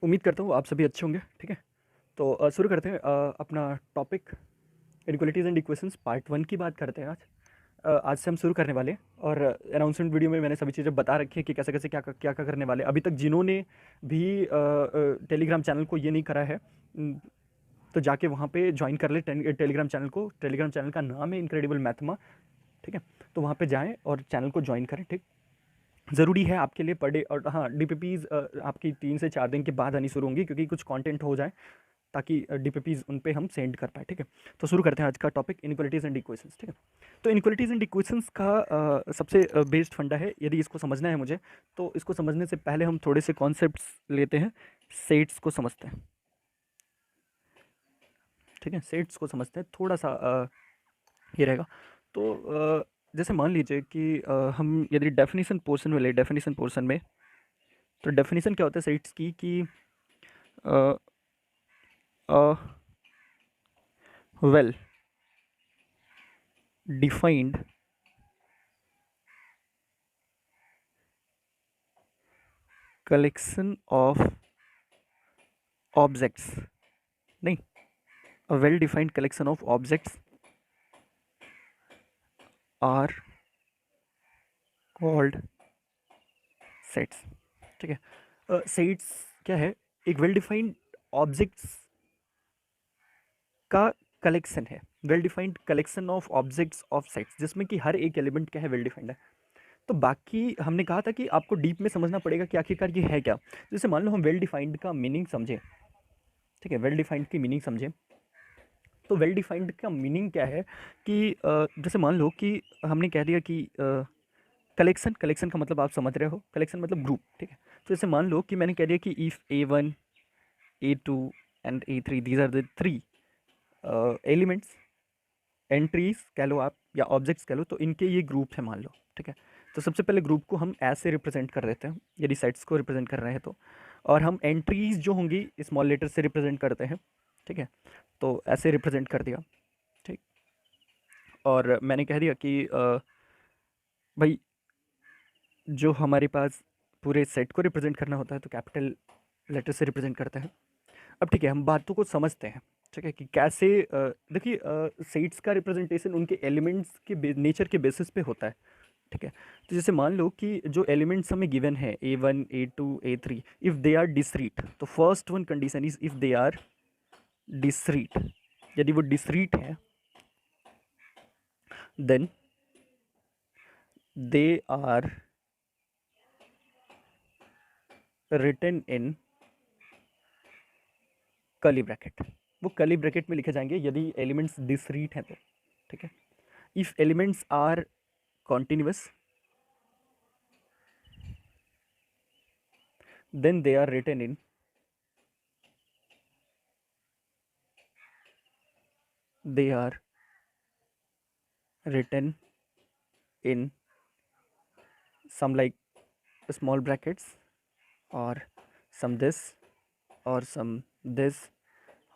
उम्मीद करता हूँ आप सभी अच्छे होंगे। ठीक है, तो शुरू करते हैं अपना topic. Inequalities and equations part 1 की बात करते हैं आज। आज से हम शुरू करने वाले हैं और अनाउंसमेंट वीडियो में मैंने सभी चीज़ें बता रखी है कि कैसे कैसे क्या करने वाले हैं। अभी तक जिन्होंने भी टेलीग्राम चैनल को ये नहीं करा है, तो जाके वहाँ पे ज्वाइन कर ले टेलीग्राम चैनल को। टेलीग्राम चैनल का नाम है इनक्रेडिबल मैथमा। ठीक है, तो वहाँ पे जाएँ और चैनल को ज्वाइन करें। ठीक, ज़रूरी है आपके लिए पर डे। और हाँ, डीपीपीज़ आपकी 3 से 4 दिन के बाद आनी शुरू होंगी, क्योंकि कुछ कंटेंट हो जाए ताकि डीपीपीज़ उन पे हम सेंड कर पाए। ठीक है, तो शुरू करते हैं आज का टॉपिक, इनइक्वालिटीज़ एंड इक्वेशंस। ठीक है, तो इनइक्वालिटीज़ एंड इक्वेशंस का सबसे बेस्ड फंडा है। यदि इसको समझना है मुझे, तो इसको समझने से पहले हम थोड़े से कॉन्सेप्ट्स लेते हैं, सेट्स को समझते हैं। ठीक है, सेट्स को समझते हैं थोड़ा सा, ये रहेगा। तो जैसे मान लीजिए कि हम यदि डेफिनेशन पोर्शन में ले, डेफिनेशन पोर्शन में तो डेफिनेशन क्या होता है सेट्स की कि well defined collection of objects, नहीं, a well defined collection of objects are called sets। ठीक है, सेट्स क्या है? एक वेल डिफाइंड ऑब्जेक्ट्स का कलेक्शन है, well defined collection of objects of sets, जिसमें कि हर एक एलिमेंट क्या है, वेल डिफाइंड है। तो बाकी हमने कहा था कि आपको डीप में समझना पड़ेगा कि आखिरकार ये है क्या। जैसे मान लो हम वेल डिफाइंड का मीनिंग समझें। ठीक है, वेल डिफाइंड की मीनिंग समझें, तो वेल डिफाइंड का मीनिंग क्या है कि जैसे मान लो कि हमने कह दिया कि कलेक्शन, कलेक्शन का मतलब आप समझ रहे हो, कलेक्शन मतलब ग्रुप। ठीक है, तो जैसे मान लो कि मैंने कह दिया कि if A1 A2 and A3 these are the 3 elements, entries कह लो आप या ऑब्जेक्ट्स कह लो, तो इनके ये ग्रुप है मान लो। ठीक है, तो सबसे पहले ग्रुप को हम ऐसे रिप्रेजेंट कर देते हैं यदि सेट्स को रिप्रेजेंट कर रहे हैं तो, और हम एंट्रीज जो होंगी स्मॉल लेटर से रिप्रेजेंट करते हैं। ठीक है, तो ऐसे रिप्रेजेंट कर दिया। ठीक, और मैंने कह दिया कि भाई जो हमारे पास पूरे सेट को रिप्रेजेंट करना होता है तो कैपिटल लेटर से रिप्रेजेंट करते हैं। अब ठीक है, हम बातों को समझते हैं। ठीक है, कि कैसे देखिए सेट्स का रिप्रेजेंटेशन उनके एलिमेंट्स के नेचर के बेसिस पे होता है। ठीक है, तो जैसे मान लो कि जो एलिमेंट्स हमें गिवन है A1 A2 A3, if they are discrete, तो first one condition is if they are discrete. यदि वो डिस्क्रीट है then they are written in curly bracket. वो कर्ली ब्रैकेट में लिखे जाएंगे यदि एलिमेंट्स डिस्क्रीट हैं तो। ठीक है, if elements are continuous then they are written in they are written in some like small brackets or some this or some this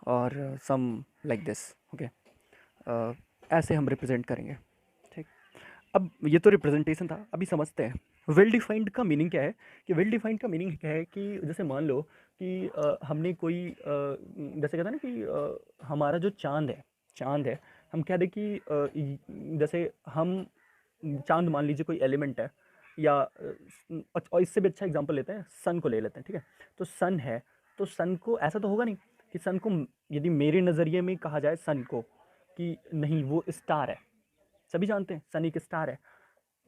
और सम लाइक दिस। ओके, ऐसे हम रिप्रेजेंट करेंगे। ठीक, अब ये तो रिप्रेजेंटेशन था, अभी समझते हैं वेल डिफाइंड का मीनिंग क्या है। कि वेल डिफाइंड का मीनिंग क्या है कि जैसे मान लो कि हमने कोई जैसे कहते हैं ना कि हमारा जो चांद है, चांद है, हम कह दें कि जैसे हम चांद मान लीजिए कोई एलिमेंट है, या और इससे भी अच्छा एग्जांपल लेते हैं, सन को ले लेते हैं। ठीक है, तो सन है, तो सन को ऐसा तो होगा नहीं कि सन को, यदि मेरे नज़रिए में कहा जाए सन को कि नहीं वो स्टार है, सभी जानते हैं सन एक स्टार है,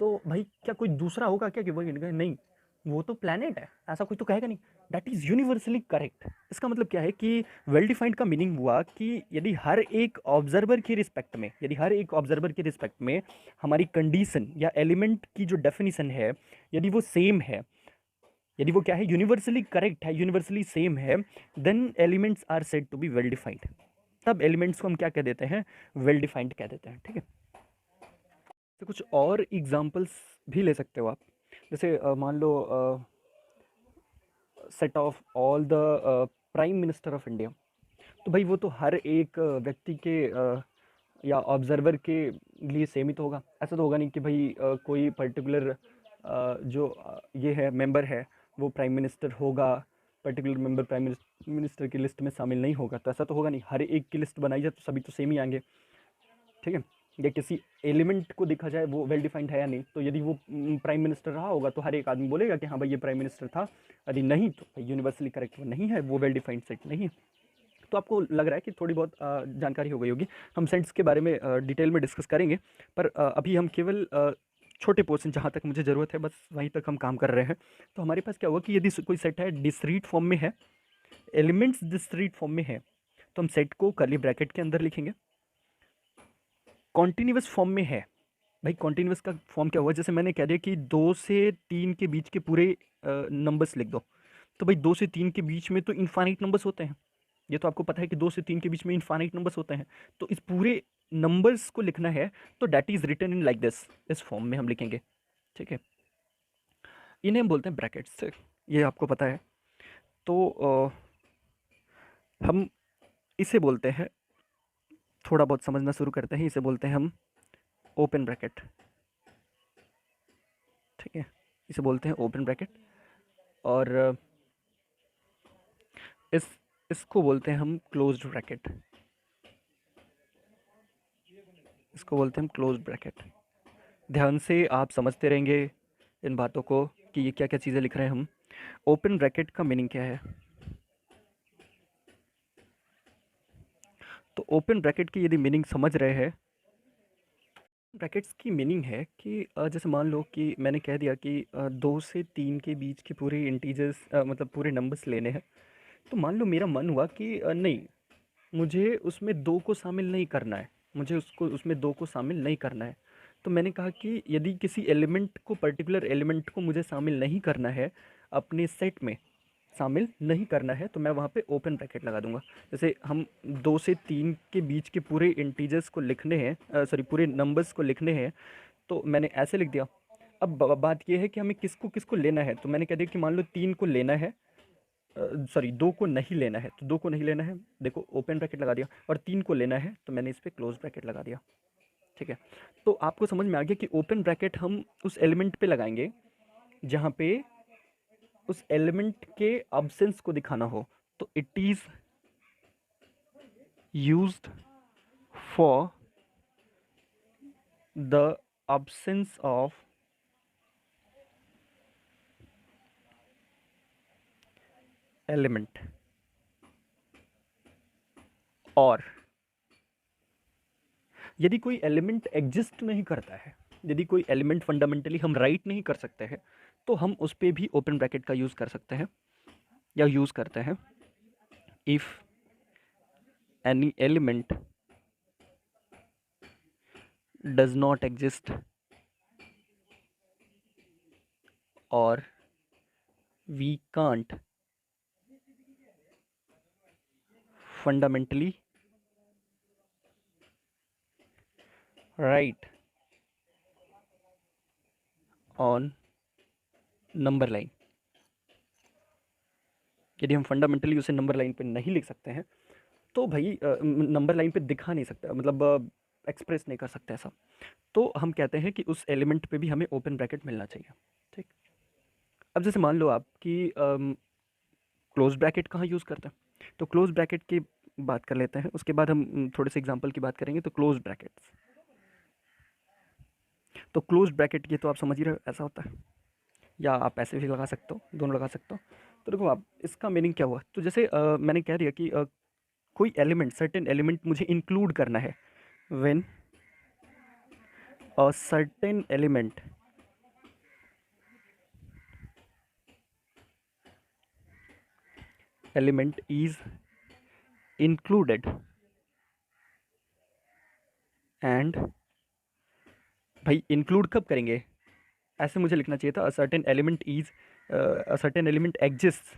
तो भाई क्या कोई दूसरा होगा क्या कि वो नहीं, वो तो प्लैनेट है, ऐसा कोई तो कहेगा नहीं। That is universally correct. इसका मतलब क्या है कि वेल डिफाइंड का मीनिंग हुआ कि यदि हर एक ऑब्जर्वर की रिस्पेक्ट में, यदि हर एक ऑब्जर्वर की रिस्पेक्ट में हमारी कंडीशन या एलिमेंट की जो डेफिनेशन है, यदि वो सेम है, यदि वो क्या है, यूनिवर्सली करेक्ट है, यूनिवर्सली सेम है, then elements are said to be well defined. तब एलिमेंट्स को हम क्या कह देते हैं, वेल डिफाइंड कह देते हैं। ठीक है, तो कुछ और एग्जांपल्स भी ले सकते हो आप। जैसे मान लो set of all the prime minister of India, तो भाई वो तो हर एक व्यक्ति के या ऑब्जर्वर के लिए सेम ही तो होगा। ऐसा तो होगा नहीं कि भाई कोई पर्टिकुलर जो ये है मेंबर है वो प्राइम मिनिस्टर होगा पर्टिकुलर मेंबर प्राइम मिनिस्टर की लिस्ट में शामिल नहीं होगा, तो ऐसा तो होगा नहीं, हर एक की लिस्ट बनाई जाए तो सभी तो सेम ही आएंगे, ठीक है। या किसी एलिमेंट को देखा जाए वो वेल डिफाइंड है या नहीं, तो यदि वो प्राइम मिनिस्टर रहा होगा तो हर एक आदमी बोलेगा कि हाँ भाई ये प्राइम मिनिस्टर था, यदि नहीं तो भाई यूनिवर्सली करेक्ट वो नहीं है, वो वेल डिफाइंड सेट नहीं है। तो आपको लग रहा है कि थोड़ी बहुत जानकारी हो गई होगी। हम सेट्स के बारे में डिटेल में डिस्कस करेंगे, पर अभी हम केवल छोटे पोर्शन जहाँ तक मुझे ज़रूरत है बस वहीं तक हम काम कर रहे हैं। तो हमारे पास क्या होगा कि यदि कोई सेट है डिस्क्रीट फॉर्म में है, एलिमेंट्स डिस्क्रीट फॉर्म में है, तो हम सेट को कर्ली ब्रैकेट के अंदर लिखेंगे। कॉन्टिन्यूस फॉर्म में है, भाई कॉन्टिन्यूस का फॉर्म क्या हुआ, जैसे मैंने कह दिया कि 2 से 3 के बीच के पूरे नंबर्स लिख दो, तो भाई 2 से 3 के बीच में तो इनफाइनाइट नंबर्स होते हैं, ये तो आपको पता है कि 2 से 3 के बीच में इनफाइनाइट नंबर्स होते हैं। तो इस पूरे नंबर्स को लिखना है तो that is written in like this, इस फॉर्म में हम लिखेंगे, ठीक है। इन्हें हम बोलते हैं ब्रैकेट्स, ये आपको पता है। तो हम इसे बोलते हैं, थोड़ा बहुत समझना शुरू करते हैं, इसे बोलते हैं हम ओपन ब्रैकेट, ठीक है, इसे बोलते हैं ओपन ब्रैकेट। और इस इसको बोलते हैं हम क्लोज्ड ब्रैकेट, इसको बोलते हैं हम क्लोज्ड ब्रैकेट। ध्यान से आप समझते रहेंगे इन बातों को कि ये क्या क्या चीज़ें लिख रहे हैं हम। ओपन ब्रैकेट का मीनिंग क्या है, तो ओपन ब्रैकेट की यदि मीनिंग समझ रहे हैं, ब्रैकेट्स की मीनिंग है कि जैसे मान लो कि मैंने कह दिया कि 2 से 3 के बीच के पूरे इंटीजर्स मतलब पूरे नंबर्स लेने हैं। तो मान लो मेरा मन हुआ कि नहीं, मुझे उसमें 2 को शामिल नहीं करना है, मुझे उसको उसमें 2 को शामिल नहीं करना है। तो मैंने कहा कि यदि किसी एलिमेंट को, पर्टिकुलर एलिमेंट को मुझे शामिल नहीं करना है, अपने सेट में शामिल नहीं करना है, तो मैं वहाँ पे ओपन ब्रैकेट लगा दूंगा। जैसे हम 2 से 3 के बीच के पूरे इंटीजर्स को लिखने हैं, सॉरी पूरे नंबर्स को लिखने हैं, तो मैंने ऐसे लिख दिया। अब बात यह है कि हमें किसको किसको लेना है, तो मैंने कह दिया कि मान लो 3 को लेना है, सॉरी 2 को नहीं लेना है, तो 2 को नहीं लेना है, देखो ओपन ब्रैकेट लगा दिया, और 3 को लेना है तो मैंने इस पर क्लोज ब्रैकेट लगा दिया, ठीक है। तो आपको समझ में आ गया कि ओपन ब्रैकेट हम उस एलिमेंट पे लगाएंगे जहाँ पे उस एलिमेंट के अब्सेंस को दिखाना हो, तो it is used for the absence of element, और यदि कोई एलिमेंट एग्जिस्ट नहीं करता है, यदि कोई एलिमेंट फंडामेंटली हम राइट नहीं कर सकते हैं, तो हम उस पर भी ओपन ब्रैकेट का यूज़ कर सकते हैं या यूज़ करते हैं। If any element does not exist और we can't fundamentally write on number line, यदि हम फंडामेंटली उसे नंबर लाइन पे नहीं लिख सकते हैं, तो भाई नंबर लाइन पे दिखा नहीं सकता, मतलब एक्सप्रेस नहीं कर सकते ऐसा, तो हम कहते हैं कि उस एलिमेंट पे भी हमें ओपन ब्रैकेट मिलना चाहिए, ठीक। अब जैसे मान लो आप कि क्लोज ब्रैकेट कहाँ यूज़ करते हैं, तो क्लोज ब्रैकेट की बात कर लेते हैं, उसके बाद हम थोड़े से एग्जांपल की बात करेंगे। तो क्लोज ब्रैकेट्स, तो क्लोज ब्रैकेट ये तो आप समझ ही रहे हो ऐसा होता है, या आप ऐसे भी लगा सकते हो, दोनों लगा सकते हो। तो देखो आप इसका मीनिंग क्या हुआ, तो जैसे मैंने कह दिया कि कोई एलिमेंट, सर्टेन एलिमेंट मुझे इंक्लूड करना है, when a certain element is included, and भाई इंक्लूड कब करेंगे, ऐसे मुझे लिखना चाहिए था, अ सर्टेन एलिमेंट एग्जिस्ट,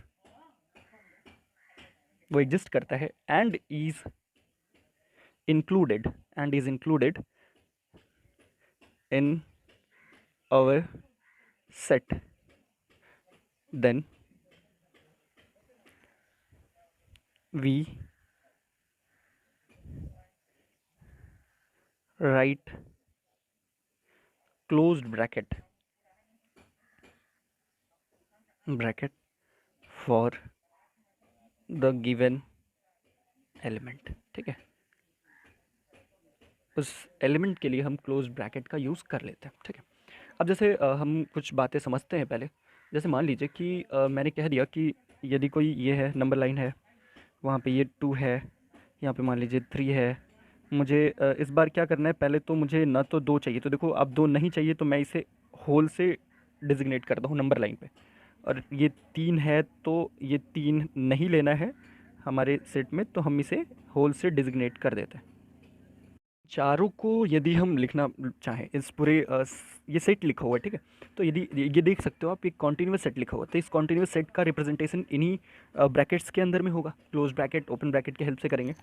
वो एग्जिस्ट करता है, and is included, in our set, then we write closed bracket for the given element. ठीक है, उस एलिमेंट के लिए हम क्लोज ब्रैकेट का यूज़ कर लेते हैं। ठीक है, अब जैसे हम कुछ बातें समझते हैं पहले। जैसे मान लीजिए कि मैंने कह दिया कि यदि कोई ये है नंबर लाइन है, वहाँ पे ये 2 है, यहाँ पे मान लीजिए 3 है। मुझे इस बार क्या करना है, पहले तो मुझे ना तो 2 चाहिए, तो देखो अब 2 नहीं चाहिए तो मैं इसे होल से डिजिग्नेट करता हूँ नंबर लाइन पे। और ये 3 है तो ये 3 नहीं लेना है हमारे सेट में, तो हम इसे होल से डिजिग्नेट कर देते हैं। चारों को यदि हम लिखना चाहें, इस पूरे ये सेट लिखा हुआ है, ठीक है, तो यदि ये देख सकते हो आप, एक कॉन्टिन्यूस सेट लिखा हुआ है, तो इस कॉन्टिन्यूस सेट का रिप्रेजेंटेशन इन्हीं ब्रैकेट्स के अंदर में होगा, क्लोज ब्रैकेट ओपन ब्रैकेट की हेल्प से करेंगे।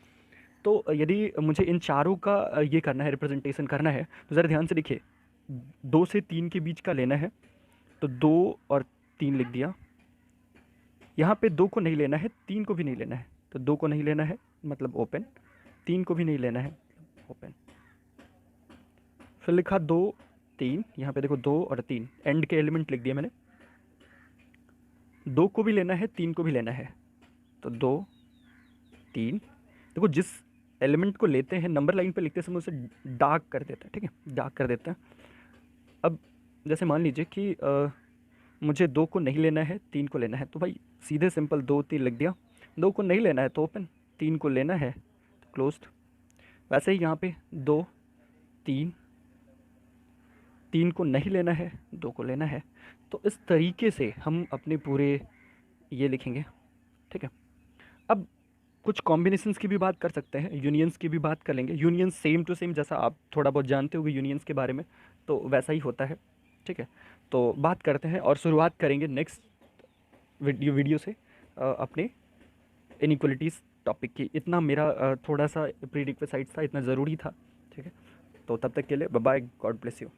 तो यदि मुझे इन चारों का ये करना है, रिप्रेजेंटेशन करना है, तो ज़रा ध्यान से देखिए, 2 से 3 के बीच का लेना है, तो 2 और 3 लिख दिया। यहाँ पे 2 को नहीं लेना है, 3 को भी नहीं लेना है, तो 2 को नहीं लेना है मतलब ओपन, 3 को भी नहीं लेना है ओपन। फिर लिखा 2 3, यहाँ पे देखो 2 और 3 एंड के एलिमेंट लिख दिया मैंने। 2 को भी लेना है, 3 को भी लेना है, तो 2 3। देखो जिस एलिमेंट को लेते हैं नंबर लाइन पे लिखते समय उसे डार्क कर देते हैं। ठीक है, डार्क कर देते हैं। अब जैसे मान लीजिए कि मुझे 2 को नहीं लेना है, 3 को लेना है, तो भाई सीधे सिंपल 2 3 लिख दिया। 2 को नहीं लेना है तो ओपन, 3 को लेना है तो क्लोज्ड। वैसे ही यहाँ पे 2 3, 3 को नहीं लेना है, 2 को लेना है। तो इस तरीके से हम अपने पूरे ये लिखेंगे। ठीक है, अब कुछ कॉम्बिनेशंस की भी बात कर सकते हैं, यूनियंस की भी बात कर लेंगे। यूनियंस सेम टू सेम, जैसा आप थोड़ा बहुत जानते होंगे यूनियंस के बारे में, तो वैसा ही होता है। ठीक है, तो बात करते हैं और शुरुआत करेंगे नेक्स्ट वीडियो से अपने इनइक्वलिटीज़ टॉपिक की। इतना मेरा थोड़ा सा प्री रिक्विसाइट था, इतना ज़रूरी था। ठीक है, तो तब तक के लिए bye bye, God bless you.